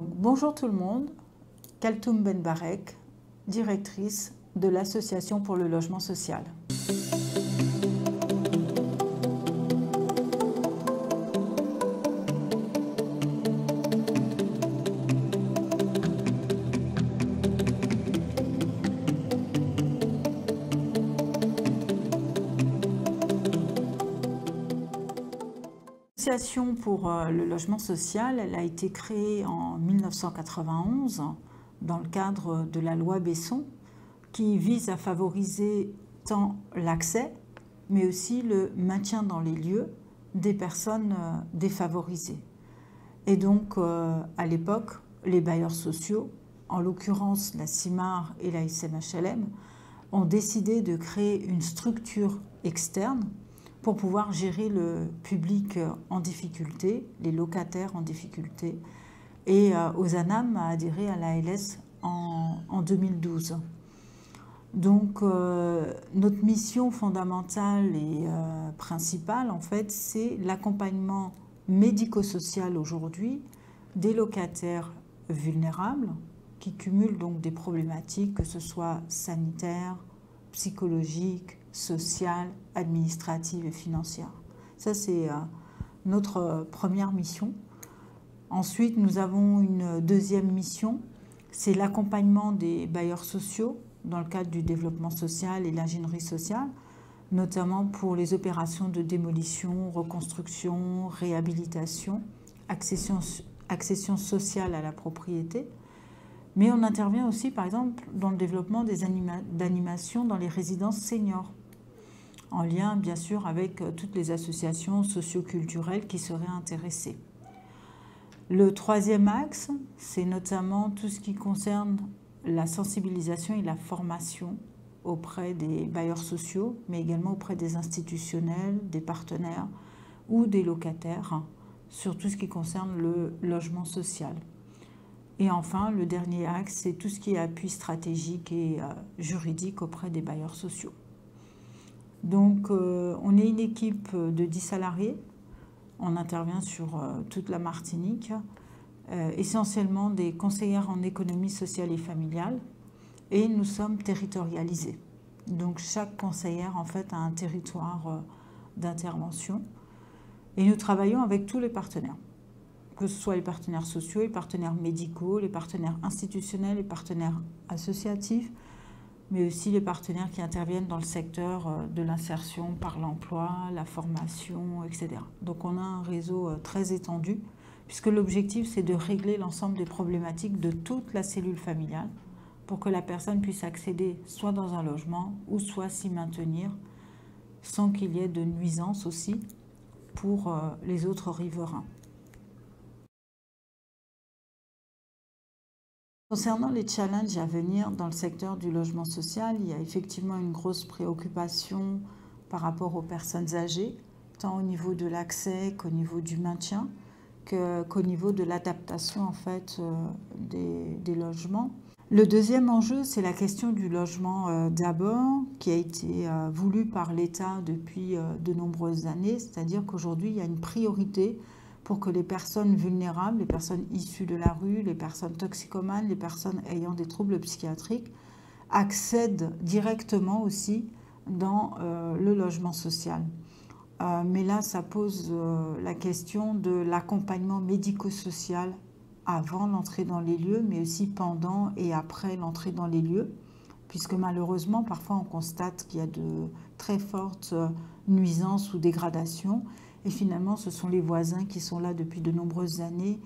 Bonjour tout le monde, Kaltoum Benbarek, directrice de l'Association pour le logement social. L'Association pour le logement social, elle a été créée en 1991 dans le cadre de la loi Besson qui vise à favoriser tant l'accès mais aussi le maintien dans les lieux des personnes défavorisées. Et donc à l'époque, les bailleurs sociaux, en l'occurrence la CIMAR et la SNHLM, ont décidé de créer une structure externe pour pouvoir gérer le public en difficulté, les locataires en difficulté. Et Ozanam a adhéré à l'ALS en 2012. Donc notre mission fondamentale et principale, en fait, c'est l'accompagnement médico-social aujourd'hui des locataires vulnérables qui cumulent donc des problématiques, que ce soit sanitaires, psychologiques, sociales, administratives et financières. Ça, c'est notre première mission. Ensuite, nous avons une deuxième mission, c'est l'accompagnement des bailleurs sociaux dans le cadre du développement social et l'ingénierie sociale, notamment pour les opérations de démolition, reconstruction, réhabilitation, accession sociale à la propriété. Mais on intervient aussi, par exemple, dans le développement d'animations dans les résidences seniors, en lien, bien sûr, avec toutes les associations socio-culturelles qui seraient intéressées. Le troisième axe, c'est notamment tout ce qui concerne la sensibilisation et la formation auprès des bailleurs sociaux, mais également auprès des institutionnels, des partenaires ou des locataires, sur tout ce qui concerne le logement social. Et enfin, le dernier axe, c'est tout ce qui est appui stratégique et juridique auprès des bailleurs sociaux. Donc, on est une équipe de 10 salariés. On intervient sur toute la Martinique, essentiellement des conseillères en économie sociale et familiale. Et nous sommes territorialisés. Donc, chaque conseillère, en fait, a un territoire d'intervention. Et nous travaillons avec tous les partenaires, que ce soit les partenaires sociaux, les partenaires médicaux, les partenaires institutionnels, les partenaires associatifs, mais aussi les partenaires qui interviennent dans le secteur de l'insertion par l'emploi, la formation, etc. Donc on a un réseau très étendu, puisque l'objectif c'est de régler l'ensemble des problématiques de toute la cellule familiale pour que la personne puisse accéder soit dans un logement ou soit s'y maintenir sans qu'il y ait de nuisances aussi pour les autres riverains. Concernant les challenges à venir dans le secteur du logement social, il y a effectivement une grosse préoccupation par rapport aux personnes âgées, tant au niveau de l'accès qu'au niveau du maintien, qu'au niveau de l'adaptation en fait des logements. Le deuxième enjeu, c'est la question du logement d'abord, qui a été voulu par l'État depuis de nombreuses années, c'est-à-dire qu'aujourd'hui, il y a une priorité pour que les personnes vulnérables, les personnes issues de la rue, les personnes toxicomanes, les personnes ayant des troubles psychiatriques, accèdent directement aussi dans le logement social. Mais là, ça pose la question de l'accompagnement médico-social avant l'entrée dans les lieux, mais aussi pendant et après l'entrée dans les lieux, puisque malheureusement, parfois on constate qu'il y a de très fortes nuisances ou dégradations, et finalement, ce sont les voisins qui sont là depuis de nombreuses années,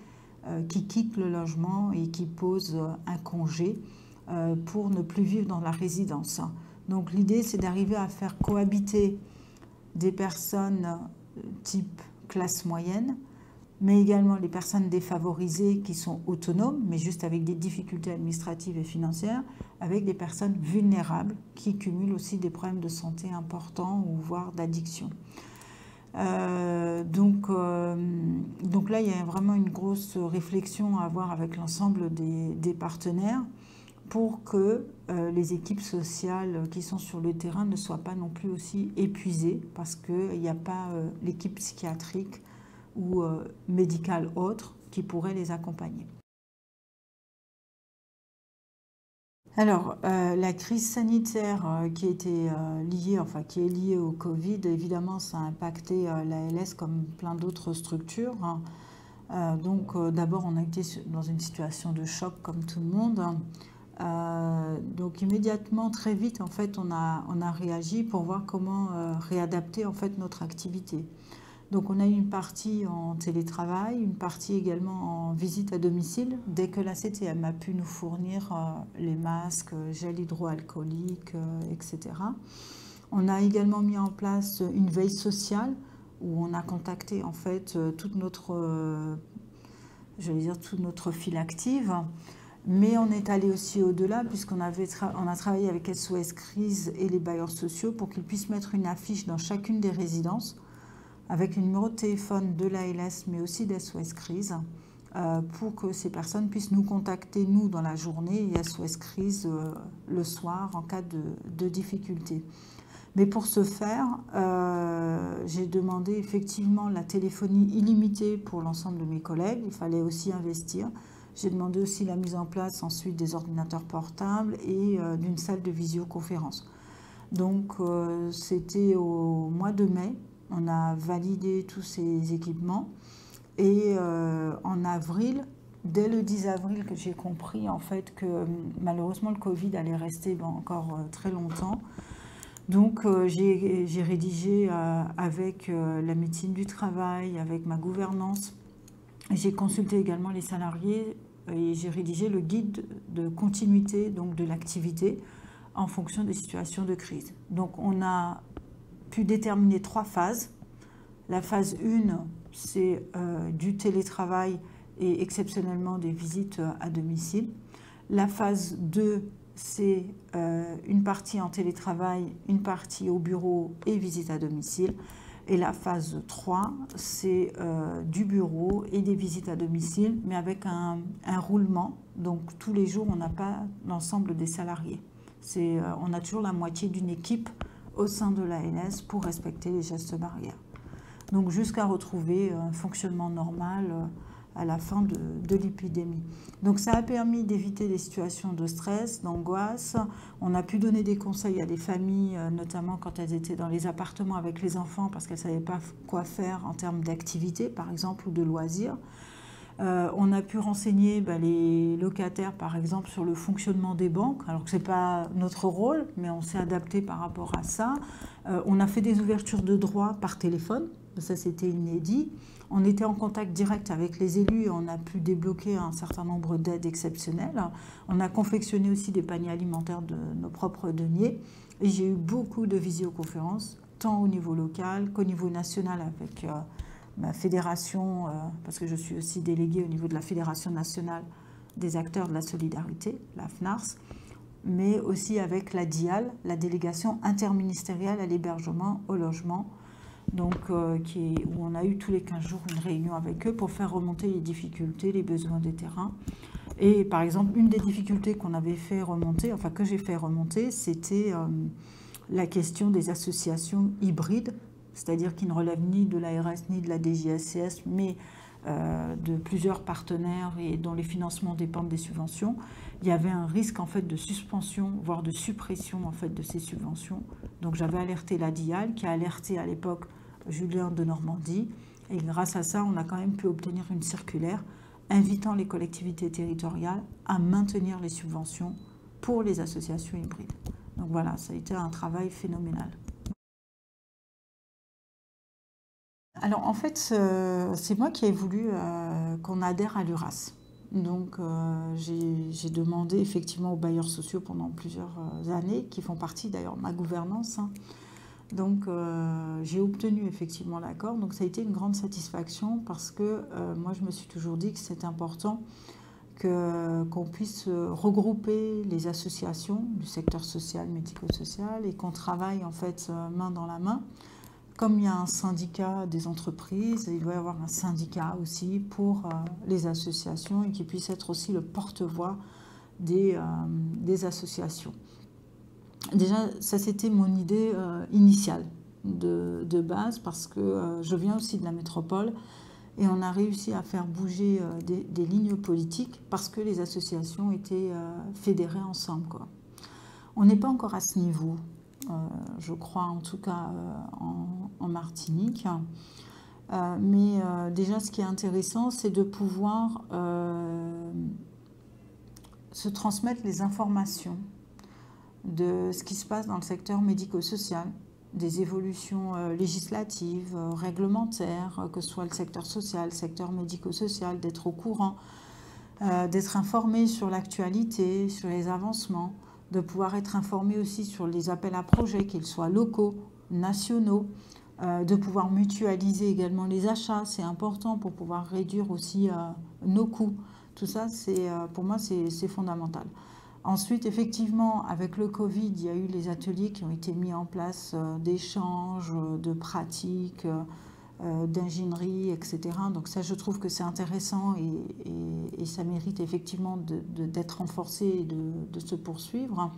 qui quittent le logement et qui posent un congé pour ne plus vivre dans la résidence. Donc l'idée, c'est d'arriver à faire cohabiter des personnes type classe moyenne, mais également les personnes défavorisées qui sont autonomes, mais juste avec des difficultés administratives et financières, avec des personnes vulnérables qui cumulent aussi des problèmes de santé importants ou voire d'addiction. Donc là, il y a vraiment une grosse réflexion à avoir avec l'ensemble des partenaires pour que les équipes sociales qui sont sur le terrain ne soient pas non plus aussi épuisées, parce qu'il n'y a pas l'équipe psychiatrique ou médicale autre qui pourrait les accompagner. Alors, la crise sanitaire qui était liée, enfin qui est liée au Covid, évidemment, ça a impacté l'ALS comme plein d'autres structures, hein. Donc, d'abord, on a été dans une situation de choc comme tout le monde. Donc, immédiatement, très vite, en fait, on a réagi pour voir comment réadapter en fait notre activité. Donc on a eu une partie en télétravail, une partie également en visite à domicile, dès que la CTM a pu nous fournir les masques, gel hydroalcoolique, etc. On a également mis en place une veille sociale où on a contacté en fait toute notre, toute notre file active. Mais on est allé aussi au-delà puisqu'on on a travaillé avec SOS Crise et les bailleurs sociaux pour qu'ils puissent mettre une affiche dans chacune des résidences avec le numéro de téléphone de l'ALS, mais aussi d'SOS Crise, pour que ces personnes puissent nous contacter, nous, dans la journée, et SOS Crise le soir, en cas de difficulté. Mais pour ce faire, j'ai demandé effectivement la téléphonie illimitée pour l'ensemble de mes collègues. Il fallait aussi investir. J'ai demandé aussi la mise en place ensuite des ordinateurs portables et d'une salle de visioconférence. Donc, c'était au mois de mai. On a validé tous ces équipements et en avril, dès le 10 avril, que j'ai compris en fait que malheureusement le Covid allait rester encore très longtemps. Donc j'ai rédigé avec la médecine du travail, avec ma gouvernance, j'ai consulté également les salariés et j'ai rédigé le guide de continuité donc de l'activité en fonction des situations de crise. Donc on a pu déterminer 3 phases. La phase 1, c'est du télétravail et exceptionnellement des visites à domicile. La phase 2, c'est une partie en télétravail, une partie au bureau et visite à domicile. Et la phase 3, c'est du bureau et des visites à domicile, mais avec un roulement. Donc tous les jours, on n'a pas l'ensemble des salariés. On a toujours la moitié d'une équipe au sein de l'ALS pour respecter les gestes barrières. Donc jusqu'à retrouver un fonctionnement normal à la fin de l'épidémie. Donc ça a permis d'éviter des situations de stress, d'angoisse. On a pu donner des conseils à des familles, notamment quand elles étaient dans les appartements avec les enfants parce qu'elles ne savaient pas quoi faire en termes d'activité, par exemple, ou de loisirs. On a pu renseigner les locataires, par exemple, sur le fonctionnement des banques, alors que ce n'est pas notre rôle, mais on s'est adapté par rapport à ça. On a fait des ouvertures de droits par téléphone, ça c'était inédit. On était en contact direct avec les élus et on a pu débloquer un certain nombre d'aides exceptionnelles. On a confectionné aussi des paniers alimentaires de nos propres deniers. Et j'ai eu beaucoup de visioconférences, tant au niveau local qu'au niveau national avec ma fédération, parce que je suis aussi déléguée au niveau de la Fédération nationale des acteurs de la solidarité, la FNARS, mais aussi avec la DIAL, la délégation interministérielle à l'hébergement, au logement, donc, où on a eu tous les 15 jours une réunion avec eux pour faire remonter les difficultés, les besoins des terrains. Et par exemple, une des difficultés qu'on avait fait remonter, enfin que j'ai fait remonter, c'était la question des associations hybrides, c'est-à-dire qui ne relèvent ni de l'ARS ni de la DGSCS, mais de plusieurs partenaires et dont les financements dépendent des subventions. Il y avait un risque en fait de suspension, voire de suppression en fait de ces subventions. Donc j'avais alerté la DIAL, qui a alerté à l'époque Julien de Normandie, et grâce à ça, on a quand même pu obtenir une circulaire invitant les collectivités territoriales à maintenir les subventions pour les associations hybrides. Donc voilà, ça a été un travail phénoménal. Alors en fait, c'est moi qui ai voulu qu'on adhère à l'URAS. Donc j'ai demandé effectivement aux bailleurs sociaux pendant plusieurs années, qui font partie d'ailleurs de ma gouvernance. Hein. Donc j'ai obtenu effectivement l'accord. Donc ça a été une grande satisfaction parce que moi je me suis toujours dit que c'est important qu'on puisse regrouper les associations du secteur social, médico-social et qu'on travaille en fait main dans la main. Comme il y a un syndicat des entreprises, il doit y avoir un syndicat aussi pour les associations et qui puisse être aussi le porte-voix des associations. Déjà, ça c'était mon idée initiale de base parce que je viens aussi de la métropole Et on a réussi à faire bouger des lignes politiques parce que les associations étaient fédérées ensemble, quoi. On n'est pas encore à ce niveau, je crois, en tout cas en Martinique. Mais déjà, ce qui est intéressant, c'est de pouvoir se transmettre les informations de ce qui se passe dans le secteur médico-social, des évolutions législatives, réglementaires, que ce soit le secteur social, le secteur médico-social, d'être au courant, d'être informé sur l'actualité, sur les avancements, de pouvoir être informé aussi sur les appels à projets, qu'ils soient locaux, nationaux, de pouvoir mutualiser également les achats, c'est important pour pouvoir réduire aussi nos coûts. Tout ça, pour moi, c'est fondamental. Ensuite, effectivement, avec le Covid, il y a eu les ateliers qui ont été mis en place d'échanges, de pratiques, d'ingénierie, etc. Donc ça, je trouve que c'est intéressant et ça mérite effectivement d'être renforcé et de se poursuivre.